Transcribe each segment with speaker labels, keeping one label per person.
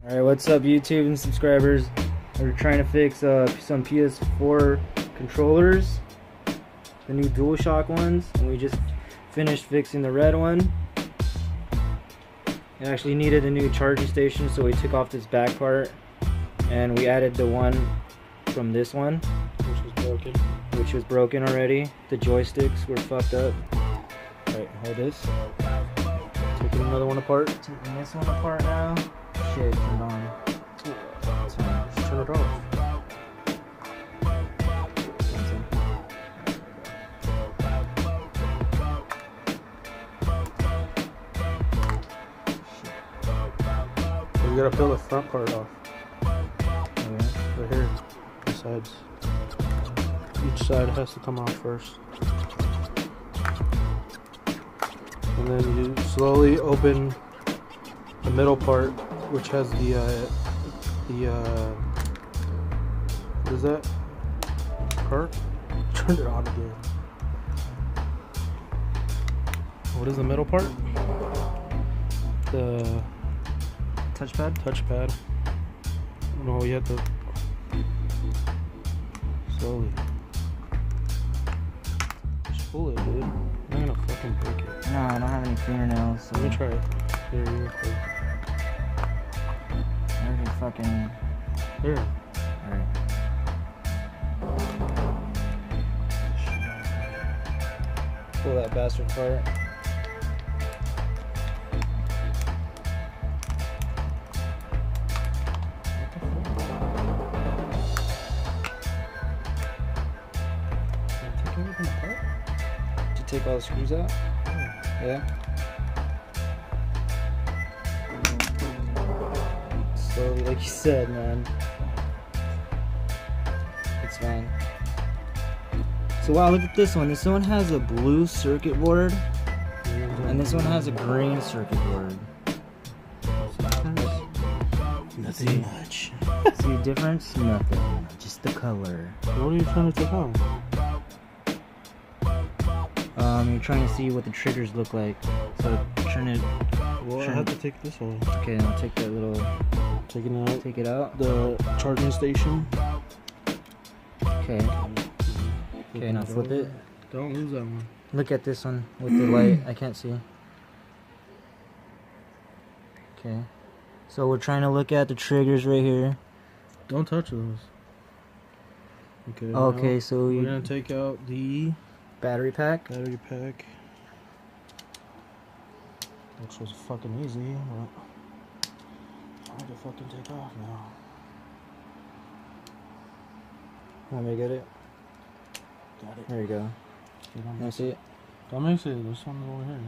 Speaker 1: Alright, what's up YouTube and subscribers? We're trying to fix some PS4 controllers, the new Dualshock ones, and we just finished fixing the red one. It actually needed a new charging station, so we took off this back part and we added the one from this one, which was broken already. The joysticks were fucked up. Alright, hold this. Taking another one apart. Taking this one apart now. Shit, turned on. Just turn it off.
Speaker 2: You gotta peel the front part off. Right here, the sides. Each side has to come off first. And then you slowly open the middle part, which has the what is that? Part? Turn it on again. What is the middle part? The
Speaker 1: Touchpad?
Speaker 2: Touchpad. No, you have to slowly. Just pull it, dude. I'm not gonna fucking break it.
Speaker 1: No, I don't have any fingernails. So
Speaker 2: Let me try it. Here, you go.
Speaker 1: There's your fucking.
Speaker 2: Here.
Speaker 1: Alright. Pull that bastard apart. Did you take all the screws out? Yeah. Slowly, like you said, man. It's fine. So wow, look at this one. This one has a blue circuit board, and this one has a green circuit board.
Speaker 2: Nothing much.
Speaker 1: See the difference? Nothing. Just the color.
Speaker 2: What are you trying to take off?
Speaker 1: You're trying to see what the triggers look like. So turn it.
Speaker 2: Well, I have to take this one.
Speaker 1: Okay, I'll take that little.
Speaker 2: Taking out.
Speaker 1: Take it out.
Speaker 2: The charging station.
Speaker 1: Okay. Okay, now flip it.
Speaker 2: Don't lose that one.
Speaker 1: Look at this one with the light. I can't see. Okay. So we're trying to look at the triggers right here.
Speaker 2: Don't touch those. Okay.
Speaker 1: Okay, so
Speaker 2: we're gonna take out the
Speaker 1: battery pack.
Speaker 2: Battery pack. Which was fucking easy, but hard to fucking take off now.
Speaker 1: Want me to get it?
Speaker 2: Got it.
Speaker 1: There you go. Can I see it?
Speaker 2: Don't mix it. This one's over here.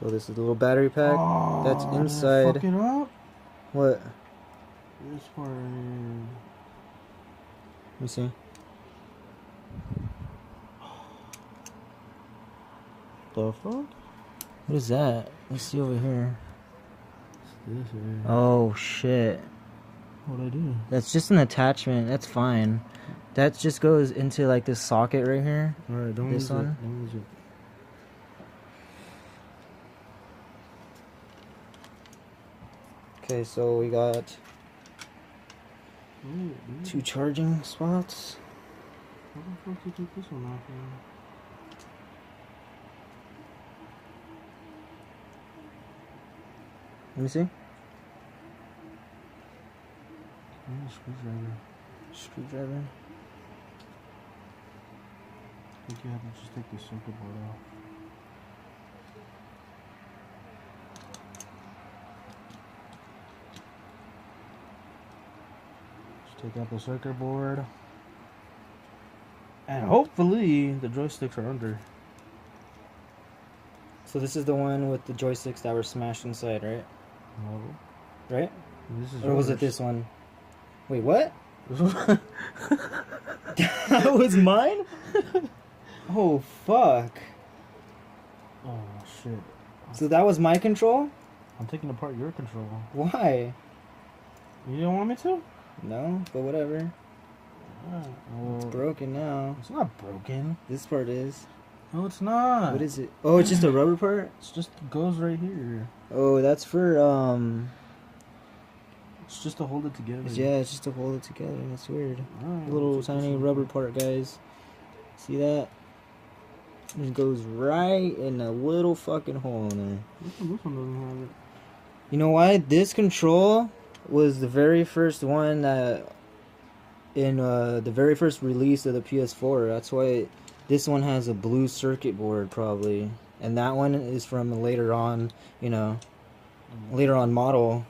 Speaker 1: So this is the little battery pack that's inside.
Speaker 2: Fuck it up.
Speaker 1: What?
Speaker 2: This part.
Speaker 1: Let me see.
Speaker 2: The fuck?
Speaker 1: What is that? Let's see over here.
Speaker 2: This here.
Speaker 1: Oh shit.
Speaker 2: What'd I do?
Speaker 1: That's just an attachment. That's fine. That just goes into like this socket right here.
Speaker 2: Alright, don't
Speaker 1: this
Speaker 2: lose
Speaker 1: one.
Speaker 2: it. Don't lose it.
Speaker 1: Okay, so we got two charging spots.
Speaker 2: How the fuck did you take this one off, man?
Speaker 1: Let me see.
Speaker 2: Screwdriver.
Speaker 1: Screwdriver.
Speaker 2: I think you have to just take the circuit board off. Just take out the circuit board. And hopefully the joysticks are under.
Speaker 1: So this is the one with the joysticks that were smashed inside, right?
Speaker 2: No.
Speaker 1: Right?
Speaker 2: This is
Speaker 1: Or was it
Speaker 2: yours.
Speaker 1: this one? Wait, what? That was mine? Oh, fuck.
Speaker 2: Oh, shit.
Speaker 1: So that was my control?
Speaker 2: I'm taking apart your control.
Speaker 1: Why?
Speaker 2: You don't want me to?
Speaker 1: No, but whatever.
Speaker 2: Well,
Speaker 1: It's broken now.
Speaker 2: it's not broken.
Speaker 1: This part is.
Speaker 2: No, it's not.
Speaker 1: What is it? Oh, it's just a rubber part?
Speaker 2: It's just goes right here.
Speaker 1: Oh, that's for,
Speaker 2: It's just to hold it together.
Speaker 1: yeah, it's just to hold it together. That's weird.
Speaker 2: Alright,
Speaker 1: Little tiny rubber part, guys. See that? It goes right in a little fucking hole in there.
Speaker 2: This one doesn't have it.
Speaker 1: You know why? This control was the very first one that in the very first release of the PS4. That's why this one has a blue circuit board probably, and that one is from later on. You know, later on model.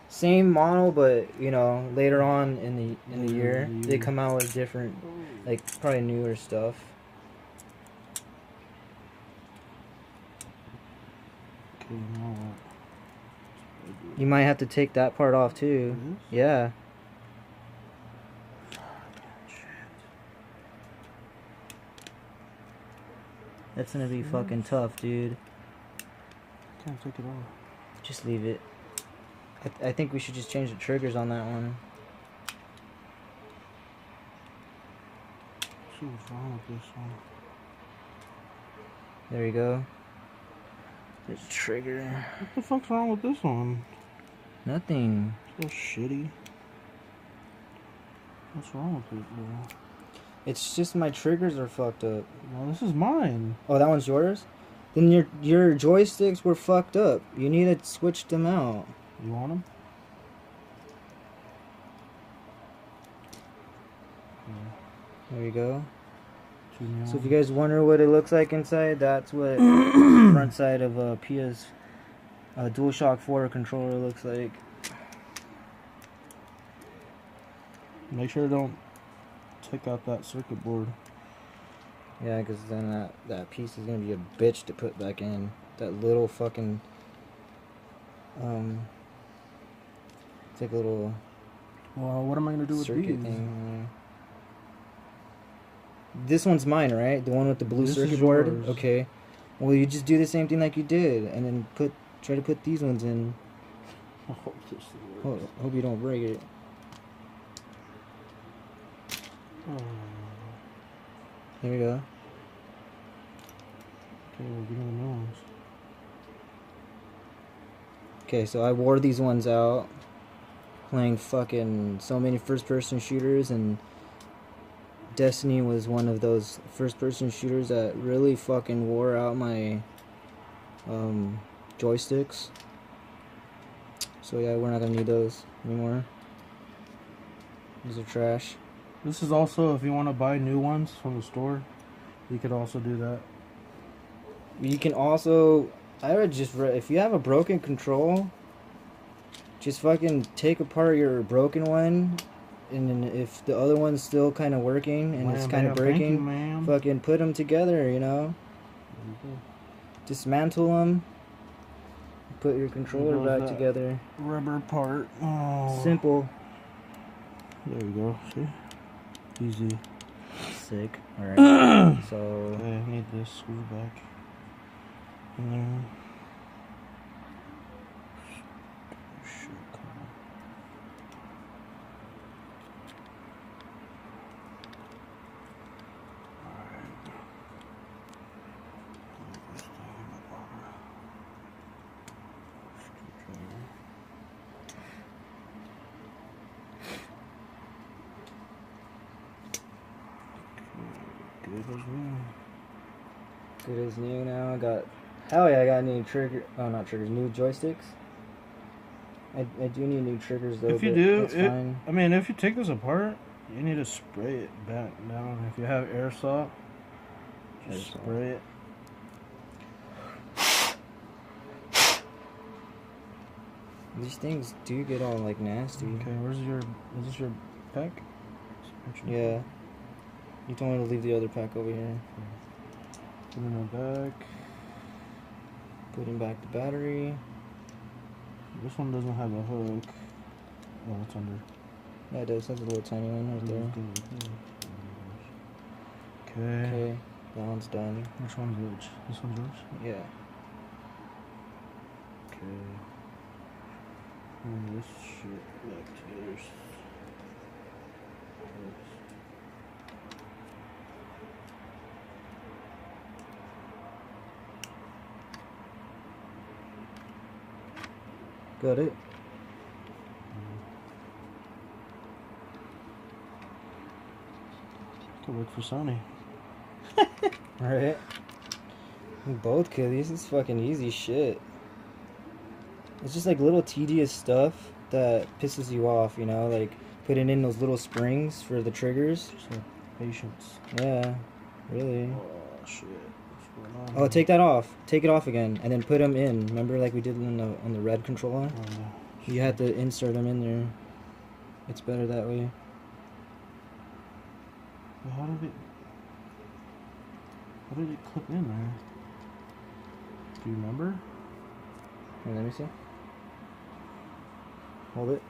Speaker 1: Same model, but you know, later on in the year they come out with different, like probably newer stuff.
Speaker 2: Okay, now what?
Speaker 1: You might have to take that part off too. Yeah. That's gonna be fucking tough, dude.
Speaker 2: Can't take it off.
Speaker 1: Just leave it. I think we should just change the triggers on that one.
Speaker 2: See what's wrong with this one.
Speaker 1: There you go. There's a trigger.
Speaker 2: What the fuck's wrong with this one?
Speaker 1: Nothing.
Speaker 2: So shitty. What's wrong with it, bro?
Speaker 1: It's just my triggers are fucked up.
Speaker 2: No, this is mine.
Speaker 1: Oh, that one's yours? Then your joysticks were fucked up. You need to switch them out.
Speaker 2: You want them? Yeah.
Speaker 1: There you go. So if you guys wonder what it looks like inside, that's what the front side of a Dualshock 4 controller looks like.
Speaker 2: Make sure don't take out that circuit board.
Speaker 1: Yeah, because then that piece is gonna be a bitch to put back in. That little fucking it's like a little.
Speaker 2: Well, what am I gonna do with
Speaker 1: circuit
Speaker 2: these?
Speaker 1: thing. This one's mine, right? The one with the blue
Speaker 2: This
Speaker 1: circuit
Speaker 2: is
Speaker 1: board.
Speaker 2: yours.
Speaker 1: Okay. Well, you just do the same thing like you did, and then try to put these ones in.
Speaker 2: I hope this works.
Speaker 1: Hope you don't break it. There we go.
Speaker 2: Okay, we're getting the new ones.
Speaker 1: Okay, so I wore these ones out, playing fucking so many first-person shooters, and Destiny was one of those first-person shooters that really fucking wore out my joysticks. So yeah, we're not gonna need those anymore. These are trash.
Speaker 2: This is also, if you want to buy new ones from the store, you could also do that.
Speaker 1: You can also, I would just, if you have a broken control, just fucking take apart your broken one, and then if the other one's still kind of working and it's kind of breaking, fucking put them together, you know? Dismantle them, put your controller back together.
Speaker 2: Rubber part. Oh.
Speaker 1: Simple.
Speaker 2: There we go, see? Easy.
Speaker 1: Sick. Alright. So.
Speaker 2: Okay, I need this screw back in there. Shit, come on. Alright. Good as new.
Speaker 1: Good as new now. I got. Hell yeah, I got new trigger. Oh, not triggers. New joysticks. I do need new triggers though.
Speaker 2: If you
Speaker 1: but
Speaker 2: do,
Speaker 1: that's fine.
Speaker 2: I mean, if you take this apart, you need to spray it back down. If you have airsoft, just spray it.
Speaker 1: These things do get all like nasty.
Speaker 2: Okay, is this your pack?
Speaker 1: Yeah. You told me to leave the other pack over here.
Speaker 2: Put it in the back.
Speaker 1: Putting back the battery.
Speaker 2: This one doesn't have a hook. Oh, it's under.
Speaker 1: Yeah, it does. That's a little tiny one right there.
Speaker 2: Okay.
Speaker 1: Okay, that one's done.
Speaker 2: Which one's which? This one's yours?
Speaker 1: Yeah.
Speaker 2: Okay. And this shit back to yours.
Speaker 1: Got it?
Speaker 2: Could work for Sony.
Speaker 1: Alright. We both could. This is fucking easy shit. It's just like little tedious stuff that pisses you off, you know? Like putting in those little springs for the triggers.
Speaker 2: Just like patience.
Speaker 1: Yeah, really.
Speaker 2: Oh shit. What's going on?
Speaker 1: Oh, take that off. Take it off again, and then put them in. Remember, like we did on the red controller.
Speaker 2: Oh, yeah.
Speaker 1: You had to insert them in there. It's better that way.
Speaker 2: Well, how did it clip in there? Do you remember?
Speaker 1: Here, let me see. Hold it.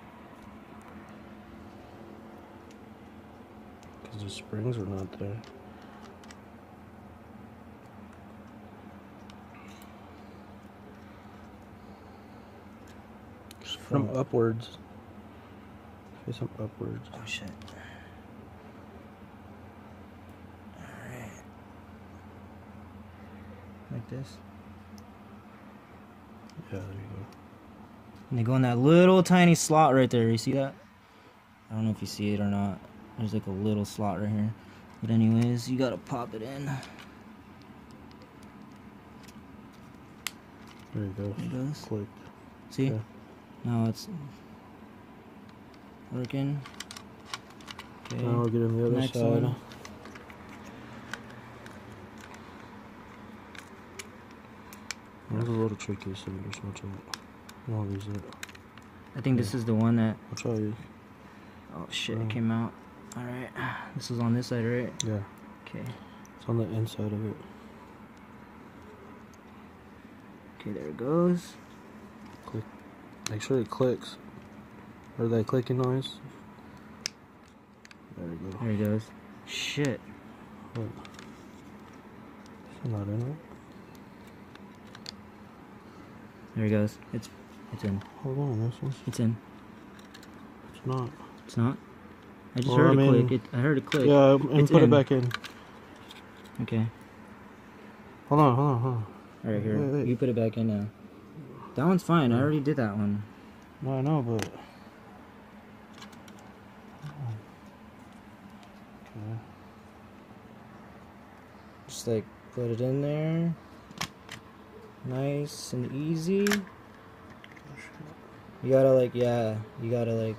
Speaker 2: Because the springs are not there. From upwards. Face them upwards.
Speaker 1: Oh shit. Alright. Like this.
Speaker 2: Yeah, there you go.
Speaker 1: And they go in that little tiny slot right there. You see that? I don't know if you see it or not. There's like a little slot right here. But anyways, you gotta pop it in.
Speaker 2: There you go.
Speaker 1: There it goes.
Speaker 2: Click.
Speaker 1: See?
Speaker 2: Yeah.
Speaker 1: Now it's working. Okay.
Speaker 2: Now we'll get on the other
Speaker 1: Next
Speaker 2: side.
Speaker 1: one.
Speaker 2: There's a little tricky, so just watch out. No, there's it.
Speaker 1: I think this is the one that...
Speaker 2: I'll try you.
Speaker 1: Oh shit, it came out. Alright. This is on this side, right?
Speaker 2: Yeah.
Speaker 1: Okay.
Speaker 2: It's on the inside of it.
Speaker 1: Okay, there it goes.
Speaker 2: Click. Make sure it clicks. Or that clicking noise. There you go.
Speaker 1: There it goes. Shit.
Speaker 2: What? It's not in it.
Speaker 1: There it goes. It's in.
Speaker 2: Hold on, this one.
Speaker 1: It's in.
Speaker 2: It's not.
Speaker 1: It's not? I just
Speaker 2: Well,
Speaker 1: heard
Speaker 2: I
Speaker 1: it
Speaker 2: mean,
Speaker 1: click. I heard it click.
Speaker 2: Yeah, and
Speaker 1: It's
Speaker 2: put it
Speaker 1: in.
Speaker 2: back in.
Speaker 1: Okay.
Speaker 2: Hold on.
Speaker 1: Alright, here.
Speaker 2: Wait.
Speaker 1: You put it back in now. That one's fine. I already did that one.
Speaker 2: No, I know, but... Okay.
Speaker 1: Just like put it in there. Nice and easy. You gotta like, yeah, you gotta like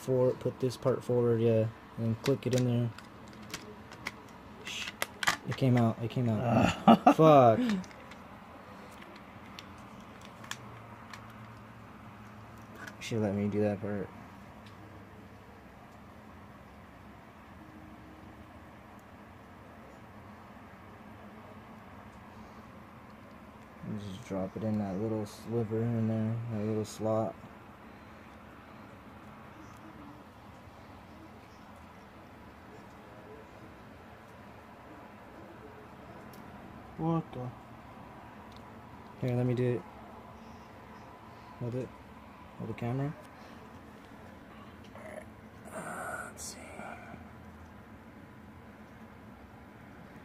Speaker 1: put this part forward, yeah, and then click it in there. It came out. Fuck. Should let me do that part. And just drop it in that little sliver in there, that little slot.
Speaker 2: What the?
Speaker 1: Here, let me do it. Hold it. Hold the camera. Let's see.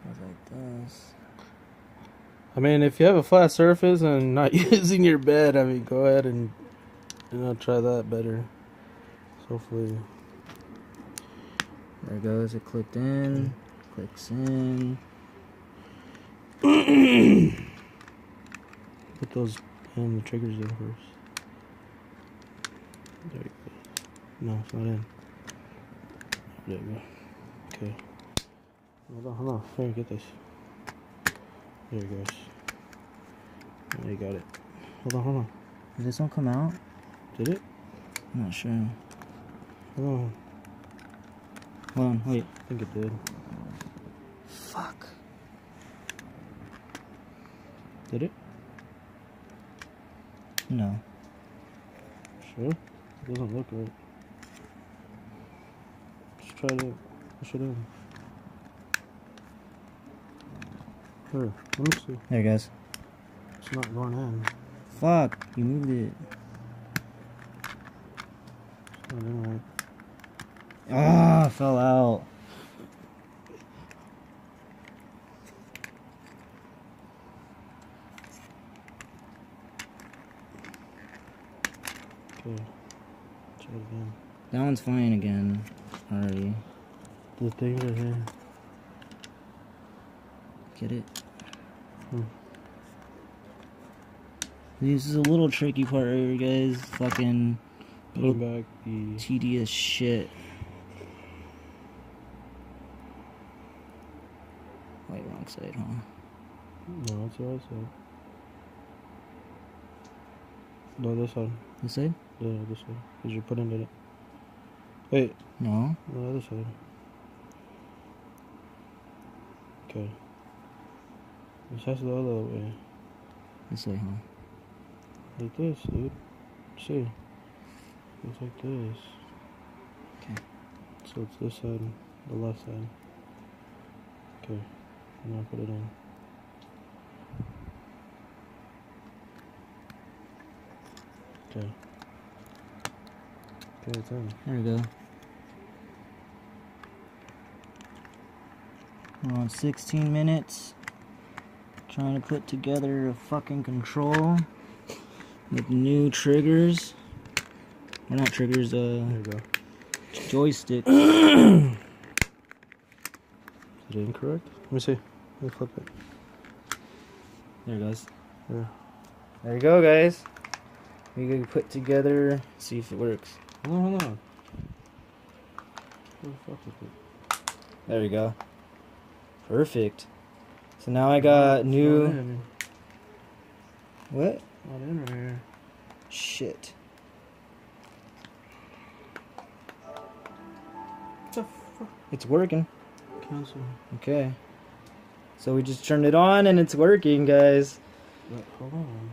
Speaker 1: Goes like this.
Speaker 2: I mean, if you have a flat surface and not using your bed, I mean, go ahead and try that better. So hopefully.
Speaker 1: There it goes. It clicked in. Clicks in.
Speaker 2: Put those in the triggers in first. There you go. No, it's not in. There you go. Okay. Hold on. Here, get this. There it goes. There you got it. Hold on.
Speaker 1: Did this one come out?
Speaker 2: Did it?
Speaker 1: I'm not sure.
Speaker 2: Hold on.
Speaker 1: Hold on, wait.
Speaker 2: I think it did.
Speaker 1: Fuck.
Speaker 2: Did it?
Speaker 1: No.
Speaker 2: Sure? It doesn't look right. Just try to push it in. Here, let me see.
Speaker 1: There it goes.
Speaker 2: It's not going in.
Speaker 1: Fuck, you moved it.
Speaker 2: It's not in right.
Speaker 1: Ah, fell out.
Speaker 2: Okay. Try it again.
Speaker 1: That one's fine again. Already.
Speaker 2: The thing right here.
Speaker 1: Get it?
Speaker 2: Hmm.
Speaker 1: This is a little tricky part right here, guys. Fucking
Speaker 2: Put back the
Speaker 1: tedious shit. Wait, wrong side, huh?
Speaker 2: No, it's the right side. No, this side.
Speaker 1: This side?
Speaker 2: Yeah, this side. Because you're putting it. Wait.
Speaker 1: No.
Speaker 2: No, other side. Okay. This has to go the other way.
Speaker 1: This way, huh?
Speaker 2: Like this, dude. See? It's like this.
Speaker 1: Okay.
Speaker 2: So it's this side, the left side. Okay. Now put it in. Okay. Okay, it's in.
Speaker 1: There we go. We're on 16 minutes. Trying to put together a fucking control with new triggers. Or not triggers,
Speaker 2: There you go.
Speaker 1: joysticks.
Speaker 2: Is it incorrect? Let me see. Let me flip it.
Speaker 1: There it goes.
Speaker 2: Yeah.
Speaker 1: There you go, guys. We can put together, see if it works.
Speaker 2: Hold on. Where the fuck is it?
Speaker 1: There we go. Perfect. So now I got new.
Speaker 2: Not in.
Speaker 1: What?
Speaker 2: Not in right here.
Speaker 1: Shit.
Speaker 2: What the fuck?
Speaker 1: It's working.
Speaker 2: Cancel.
Speaker 1: Okay. So we just turned it on and it's working, guys.
Speaker 2: Wait, hold on.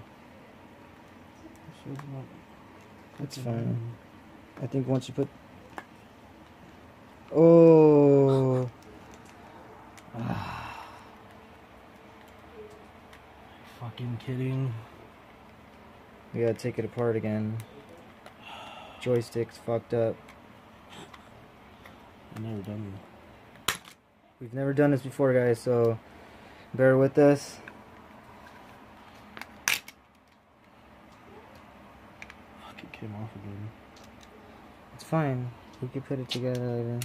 Speaker 2: This is not.
Speaker 1: It's fine. I think once you put. Oh.
Speaker 2: Fucking kidding.
Speaker 1: We gotta take it apart again. Joystick's fucked up.
Speaker 2: I've never done this.
Speaker 1: We've never done this before, guys, so bear with us.
Speaker 2: Fuck, it came off again.
Speaker 1: It's fine. We can put it together later.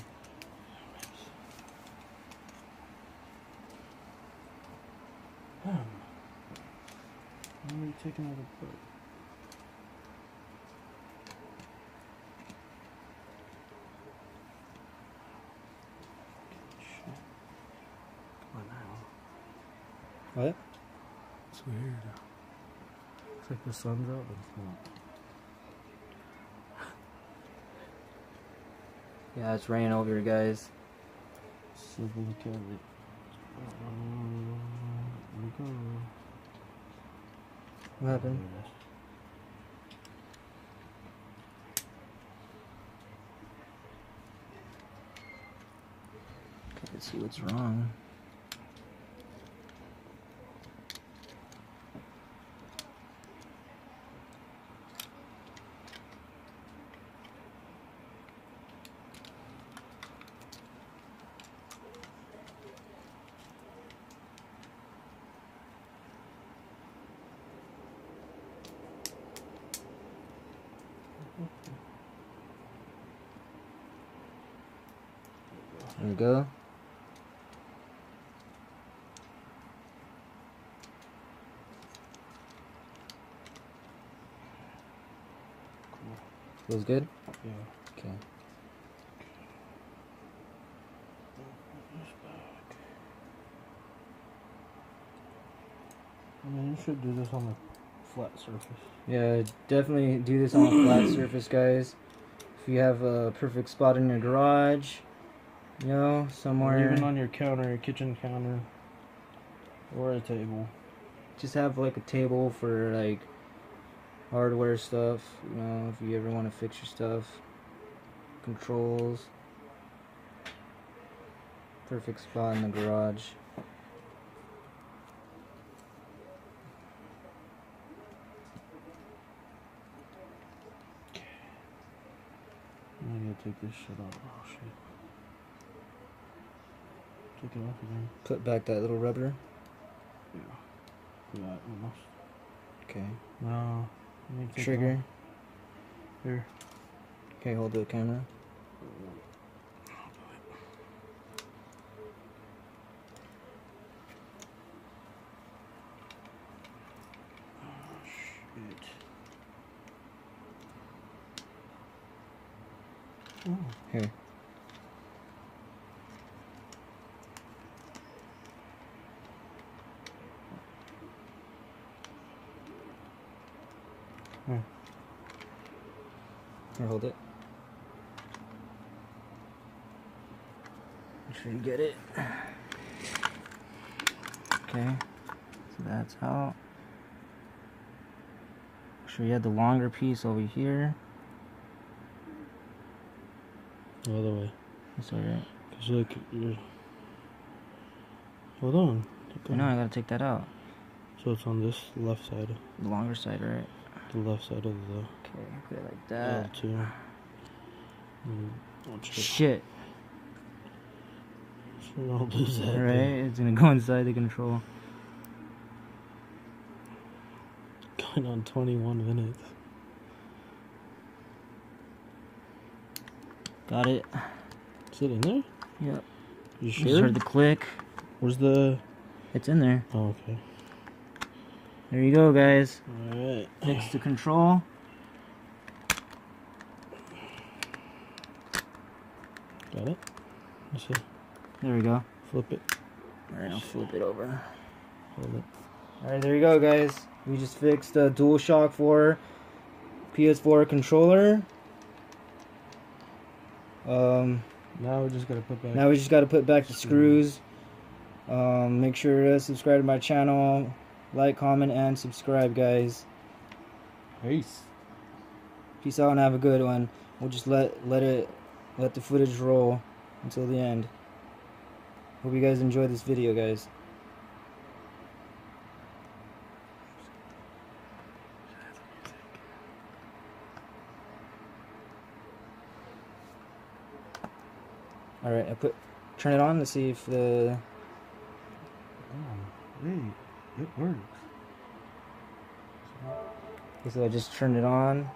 Speaker 2: Damn. Why are you taking it apart? Shit. Come on now.
Speaker 1: What?
Speaker 2: It's weird. It's like the sun's out, but it's not.
Speaker 1: Yeah, it's raining over here, guys.
Speaker 2: So look at it. Look at it.
Speaker 1: What happened? Let's see what's wrong. There we go.
Speaker 2: Cool.
Speaker 1: Feels good?
Speaker 2: Yeah.
Speaker 1: Okay.
Speaker 2: I mean, you should do this on a flat surface.
Speaker 1: Yeah, definitely do this on a flat surface, guys. If you have a perfect spot in your garage, you know, somewhere.
Speaker 2: Or even on your counter, your kitchen counter, or a table.
Speaker 1: Just have like a table for like hardware stuff, you know, if you ever want to fix your stuff. Controls. Perfect spot in the garage.
Speaker 2: I gotta take this shit off. Oh shit. Take it off again.
Speaker 1: Put back that little rubber.
Speaker 2: Yeah. For that almost.
Speaker 1: Okay.
Speaker 2: No. You need to take it
Speaker 1: Trigger.
Speaker 2: off. Here.
Speaker 1: Okay, hold the camera.
Speaker 2: Oh.
Speaker 1: Here.
Speaker 2: Hmm.
Speaker 1: Here, hold it. Make sure you get it. Okay, so that's out. Make sure you have the longer piece over here.
Speaker 2: The other way.
Speaker 1: That's alright.
Speaker 2: Cause look, you're... Hold on.
Speaker 1: I know, I gotta take that out.
Speaker 2: So it's on this left side.
Speaker 1: The longer side, right?
Speaker 2: The left side of the
Speaker 1: Okay, put it like that.
Speaker 2: L2.
Speaker 1: Shit.
Speaker 2: Sure don't lose that.
Speaker 1: Right, it's gonna go inside the control.
Speaker 2: Going on 21 minutes.
Speaker 1: Got it.
Speaker 2: Is it in there?
Speaker 1: Yep.
Speaker 2: You
Speaker 1: Just
Speaker 2: sure?
Speaker 1: heard the click.
Speaker 2: Where's the...
Speaker 1: It's in there.
Speaker 2: Oh, okay.
Speaker 1: There you go, guys.
Speaker 2: Alright.
Speaker 1: Fix the control.
Speaker 2: Got it? Let's see.
Speaker 1: There we go.
Speaker 2: Flip it.
Speaker 1: Alright, I'll flip it over.
Speaker 2: Hold it.
Speaker 1: Alright, there you go, guys. We just fixed the Dualshock 4 PS4 controller.
Speaker 2: Now we just gotta put back...
Speaker 1: Now we just gotta put back the screws. Make sure to subscribe to my channel. Like, comment, and subscribe, guys.
Speaker 2: Peace.
Speaker 1: Peace out and have a good one. We'll just let the footage roll until the end. Hope you guys enjoyed this video, guys. Alright, turn it on to see if the...
Speaker 2: Oh, hey, it works.
Speaker 1: Okay, so I just turned it on.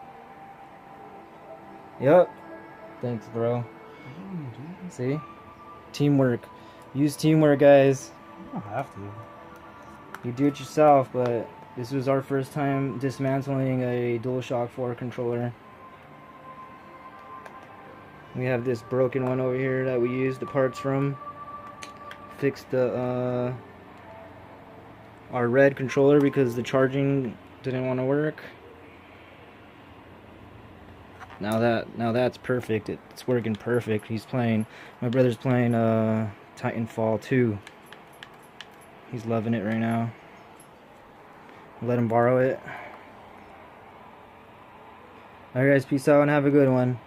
Speaker 1: Yep. Thanks, bro. See? Teamwork. Use teamwork, guys.
Speaker 2: You don't have to.
Speaker 1: You do it yourself, but this was our first time dismantling a Dualshock 4 controller. We have this broken one over here that we used the parts from. Fixed the our red controller because the charging didn't want to work. Now that's perfect. It's working perfect. My brother's playing Titanfall 2. He's loving it right now. Let him borrow it. Alright guys, peace out and have a good one.